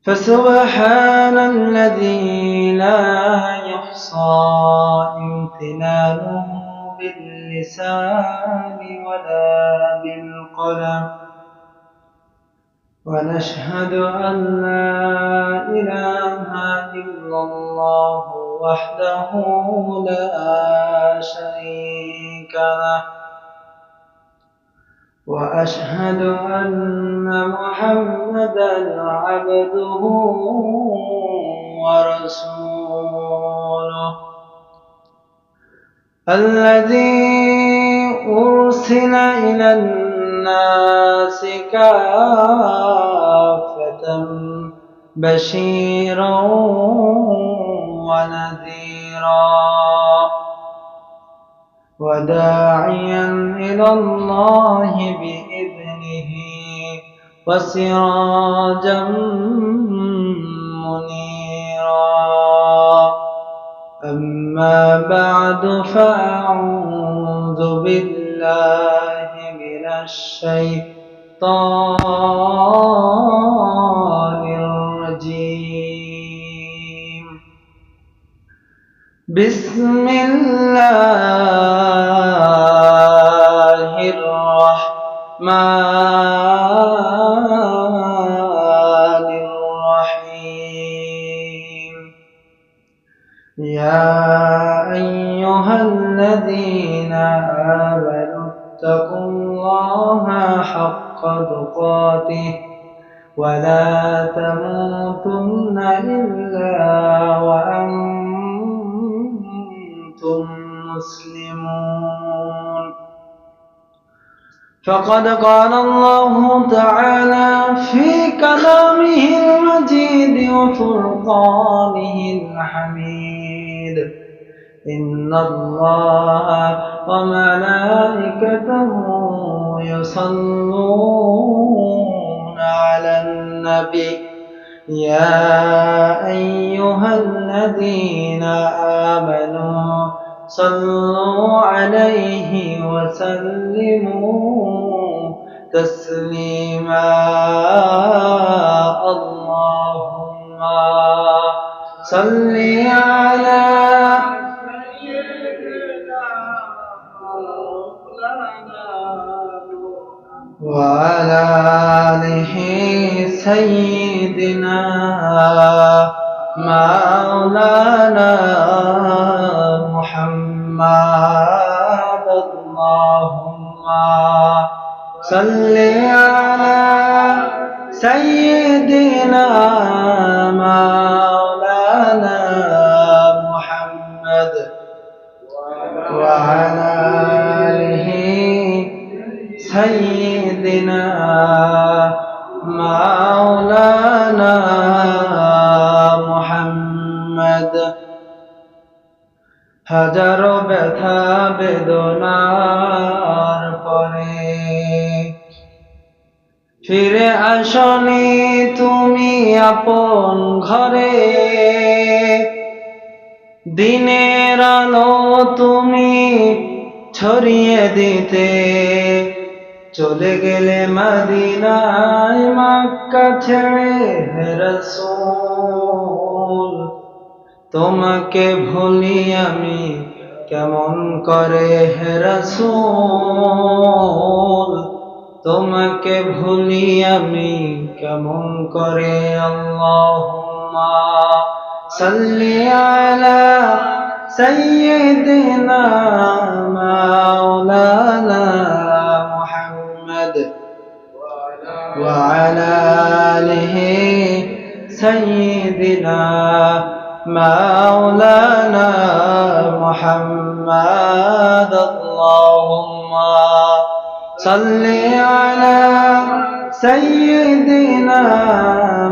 فسبحان الذي لا يحصى امتنانه باللسان ولا بالقلم، ونشهد أن لا إله إلا الله وحده لا شريك له، وأشهد أن محمدا عبده ورسوله الذي أرسل إلى الناس كافة بشيرا ونذيرا وداعيا إلى الله بإذنه وسراجا منيرا. أما بعد، فأعوذ بالله من الشيطان الرجيم. بسم الله الرحمن الرحيم. يا أيها الذين آمنوا اتقوا الله حق تقاته ولا تموتن إلا وأنتم مسلمون. فقد قال الله تعالى في كلامه المجيد وفرقانه الحميد: إن الله وملائكته يصلون على النبي يا أيها الذين آمنوا صلوا عليه وسلموا تسليما. اللهم صل على وعلى آله سيدنا مولانا محمد. اللهم صل على سيدنا مولانا محمد وعلى آله سيدنا مولانا محمد। হাজার ব্যথা বেদনার পরে ফিরে আসনি তুমি আপন ঘরে, দিনের আলো তুমি ছড়িয়ে দিতে চলে গেলে মদিনায় মক্কা ছেড়ে। হে রাসূল, তোমাকে ভুলি আমি কেমন করে? হে রাসূল, তোমাকে ভুলি আমি কেমন করে? আল্লাহুম্মা সাল্লি আলা সাইয়্যিদিনা মাওলানা মুহাম্মদ ওয়া আলা আলিহি সাইয়্যিদিনা مولانا محمد. اللهم صل على سيدنا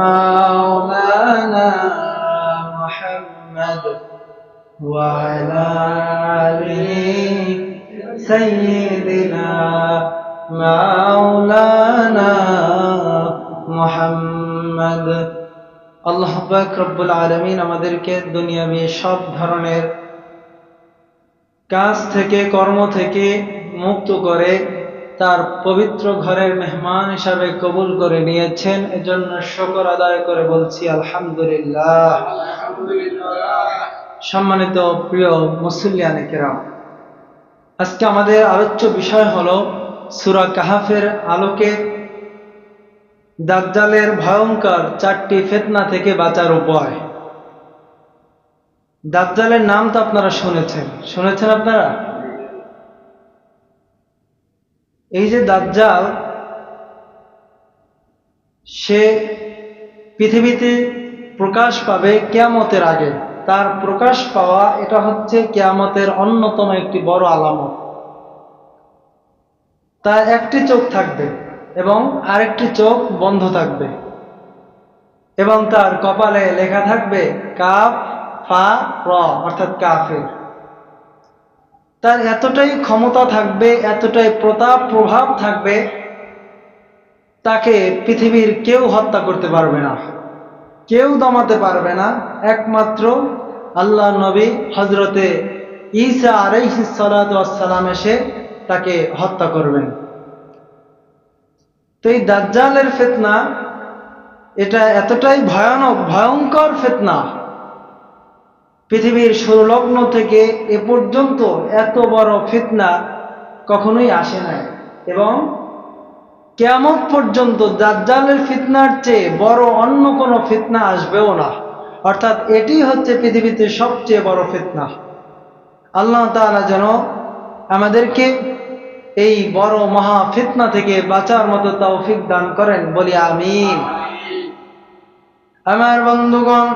مولانا محمد وعلى آله سيدنا مولانا محمد। আল্লাহ পাক রব্বুল আলামিন আমাদেরকে দুনিয়াবি সব ধরনের কাজ থেকে, কর্ম থেকে মুক্ত করে তার পবিত্র ঘরের মেহমান হিসাবে কবুল করে নিয়েছেন। এজন্য শুকর আদায় করে বলছি আলহামদুলিল্লাহ। সম্মানিত প্রিয় মুসল্লিয়ানে কেরাম, আজকে আমাদের আলোচ্য বিষয় হলো সূরা কাহাফের আলোকে দাজ্জালের ভয়ঙ্কর 4টি ফিতনা থেকে বাঁচার উপায়। দাজ্জালের নাম তো আপনারা শুনেছেন আপনারা? এই যে দাজ্জাল, সে পৃথিবীতে প্রকাশ পাবে কিয়ামতের আগে। তার প্রকাশ পাওয়া এটা হচ্ছে কিয়ামতের অন্যতম একটি বড় আলামত। তার একটি চোখ থাকবে এবং আরেকটি চোখ বন্ধ থাকবে, এবং তার কপালে লেখা থাকবে কাফ ফা র, অর্থাৎ কাফের। তার এতটাই ক্ষমতা থাকবে, এতটাই প্রতাপ প্রভাব থাকবে, তাকে পৃথিবীর কেউ হত্যা করতে পারবে না, কেউ দমাতে পারবে না। একমাত্র আল্লাহ নবী হযরতে ঈসা আলাইহিস সালাতু ওয়াস সালাম এসে তাকে হত্যা করবেন। তো এই দাজ্জালের ফিতনা এটা এতটাই ভয়ানক, ভয়ঙ্কর ফিতনা, পৃথিবীর সুরলগ্ন থেকে এ পর্যন্ত এত বড় ফিতনা কখনোই আসে নাই, এবং কিয়ামত পর্যন্ত দাজ্জালের ফিতনার চেয়ে বড় অন্য কোনো ফিতনা আসবেও না। অর্থাৎ এটি হচ্ছে পৃথিবীতে সবচেয়ে বড় ফিতনা। আল্লাহ তাআলা যেন আমাদেরকে এই বড় মহা ফিতনা থেকে বাঁচার মতো তৌফিক দান করেন, বলি আমিন। আমার বন্ধুগণ,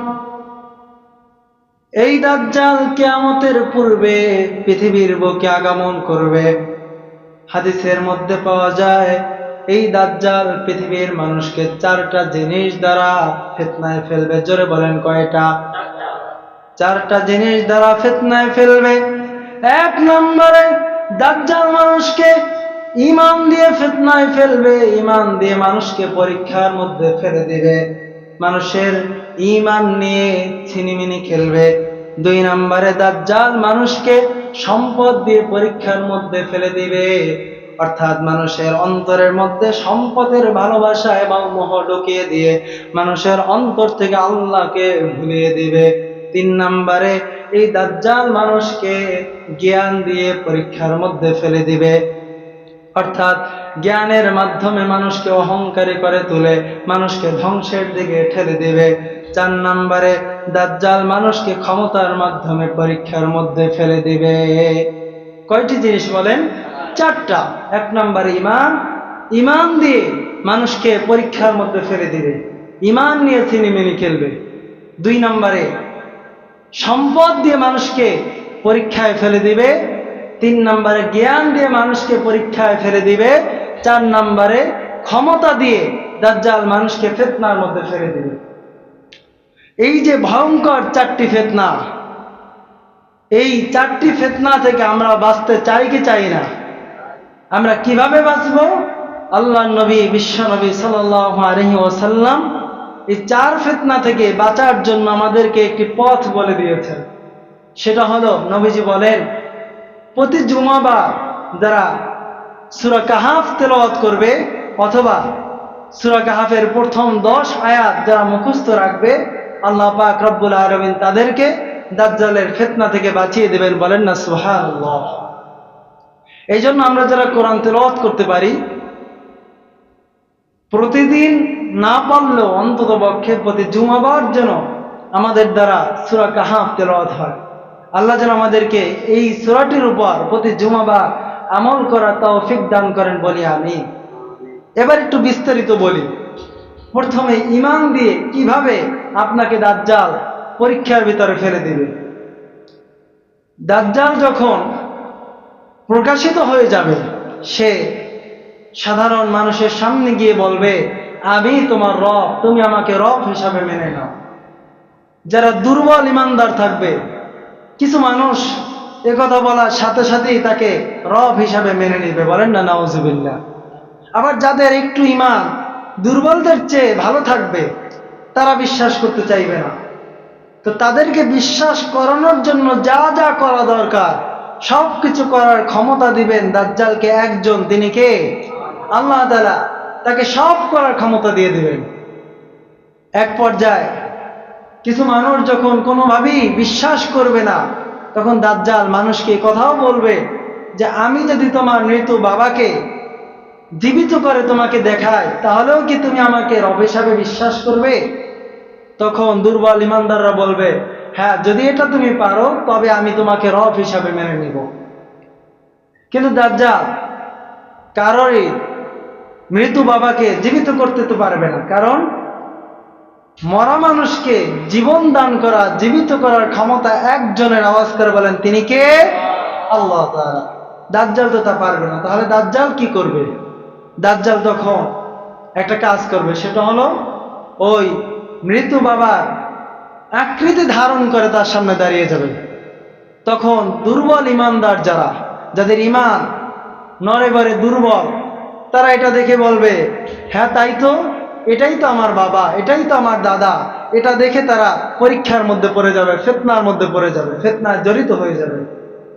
এই দাজ্জাল কিয়ামতের পূর্বে পৃথিবীর বুকে আগমন করবে। হাদিসের মধ্যে পাওয়া যায় এই দাজ্জাল পৃথিবীর মানুষকে 4টা জিনিস দ্বারা ফিতনায় ফেলবে। জোরে বলেন কয়টা? 4টা জিনিস দ্বারা ফিতনায় ফেলবে। 1 নম্বরে দাজ্জাল মানুষকে ঈমান দিয়ে ফিতনায় ফেলবে, ঈমান দিয়ে মানুষকে পরীক্ষার মধ্যে ফেলে দিবে, মানুষের ঈমান নিয়ে ছিনিমিনি খেলবে। 2 নম্বরে দাজ্জাল মানুষকে সম্পদ দিয়ে পরীক্ষার মধ্যে ফেলে দিবে, অর্থাৎ মানুষের অন্তরের মধ্যে সম্পদের ভালোবাসা এবং মোহ ঢুকিয়ে দিয়ে মানুষের অন্তর থেকে আল্লাহকে ভুলিয়ে দিবে। 3 নম্বরে এই দাজ্জাল মানুষকে জ্ঞান দিয়ে পরীক্ষার মধ্যে ফেলে দিবে, অর্থাৎ জ্ঞানের মাধ্যমে মানুষকে অহংকারী করে তুলে মানুষকে ধ্বংসের দিকে ঠেলে দিবে। 4 নম্বরে দাজ্জাল মানুষকে ক্ষমতার মাধ্যমে পরীক্ষার মধ্যে ফেলে দিবে। কয়টি জিনিস বলেন? 4টা। 1 নম্বরে ঈমান, ঈমান দিয়ে মানুষকে পরীক্ষার মধ্যে ফেলে দিবে, ঈমান নিয়ে ছিনিমিনি খেলবে। 2 নম্বরে সম্পদ দিয়ে মানুষকে পরীক্ষায় ফেলে দিবে। 3 নম্বরে জ্ঞান দিয়ে মানুষকে পরীক্ষায় ফেলে দিবে। 4 নম্বরে ক্ষমতা দিয়ে দাজ্জাল মানুষকে ফিতনার মধ্যে ফেলে দিবে। এই যে ভয়ঙ্কর 4টি ফিতনা, এই 4টি ফিতনা থেকে আমরা বাঁচতে চাই কি চাই না? আমরা কিভাবে বাঁচব? আল্লাহর নবী, বিশ্ব নবী সাল্লাল্লাহু আলাইহি ওয়াসাল্লাম এই 4 ফিতনা থেকে বাঁচার জন্য আমাদেরকে একটি পথ বলে দিয়েছেন। সেটা হলো, নবীজি বলেন, প্রতি জুমাবার যারা সূরা কাহাফ তেলাওয়াত করবে অথবা সূরা কাহাফের প্রথম 10 আয়াত যারা মুখস্থ রাখবে, আল্লাহ পাক রব্বুল আলামিন তাদেরকে দাজ্জালের ফিতনা থেকে বাঁচিয়ে দেবেন। বলেন না সুবহানাল্লাহ। এই জন্য আমরা যারা কোরআন তেলাওয়াত করতে পারি, প্রতিদিন না পারলেও অন্তত পক্ষে প্রতি জুমাবার যেন আমাদের দ্বারা সূরা কাহাফ তেলাওয়াত হয়। আল্লাহ যেন আমাদেরকে এই সূরাটির উপর প্রতি জুমাবার আমল করার তৌফিক দান করেন, বলি আমিন। এবার একটু বিস্তারিত বলি। প্রথমে ঈমান দিয়ে কিভাবে আপনাকে দাজ্জাল পরীক্ষার ভিতরে ফেলে দিবে। দাজ্জাল যখন প্রকাশিত হয়ে যাবে, সে সাধারণ মানুষের সামনে গিয়ে বলবে, আমি তোমার রব, তুমি আমাকে রব হিসাবে মেনে নাও। যারা দুর্বল ঈমানদার থাকবে, কিছু মানুষ একথা বলার সাথে সাথেই তাকে রব হিসাবে মেনে নিবে। বলেন না নাউজুবিল্লাহ। আবার যাদের একটু ঈমান দুর্বলদের চেয়ে ভালো থাকবে, তারা বিশ্বাস করতে চাইবে না। তো তাদেরকে বিশ্বাস করানোর জন্য যা যা করা দরকার সব কিছু করার ক্ষমতা দিবেন দাজ্জালকে একজন, তিনি কে? আল্লাহ তাআলা তাকে সব করার ক্ষমতা দিয়ে দিবেন। এক পর্যায়ে কিছু মানুষ যখন কোনোভাবেই বিশ্বাস করবে না, তখন দাজ্জাল মানুষকে কথাও বলবে যে আমি যদি তোমার মৃত বাবাকে জীবিত করে তোমাকে দেখাই, তাহলেও কি তুমি আমাকে রব হিসাবে বিশ্বাস করবে? তখন দুর্বল ইমানদাররা বলবে, হ্যাঁ, যদি এটা তুমি পারো তবে আমি তোমাকে রব হিসাবে মেনে নিব। কিন্তু দাজ্জাল কারোরই মৃত বাবাকে জীবিত করতে তো পারবে না, কারণ মরা মানুষকে জীবন দান করা, জীবিত করার ক্ষমতা একজনের। আওয়াজ করে বলেন, তিনি কে? আল্লাহ তাআলা। দাজ্জাল তো তা পারবে না। তাহলে দাজ্জাল কি করবে? দাজ্জাল তখন একটা কাজ করবে, সেটা হলো ওই মৃত বাবার আকৃতি ধারণ করে তার সামনে দাঁড়িয়ে যাবে। তখন দুর্বল ইমানদার যারা, যাদের ইমান নরে বরে দুর্বল, তারা এটা দেখে বলবে, হ্যাঁ তাই তো, এটাই তো আমার বাবা, এটাই তো আমার দাদা। এটা দেখে তারা পরীক্ষার মধ্যে পড়ে যাবে, ফিতনার মধ্যে পড়ে যাবে, ফিতনায় জড়িত হয়ে যাবে।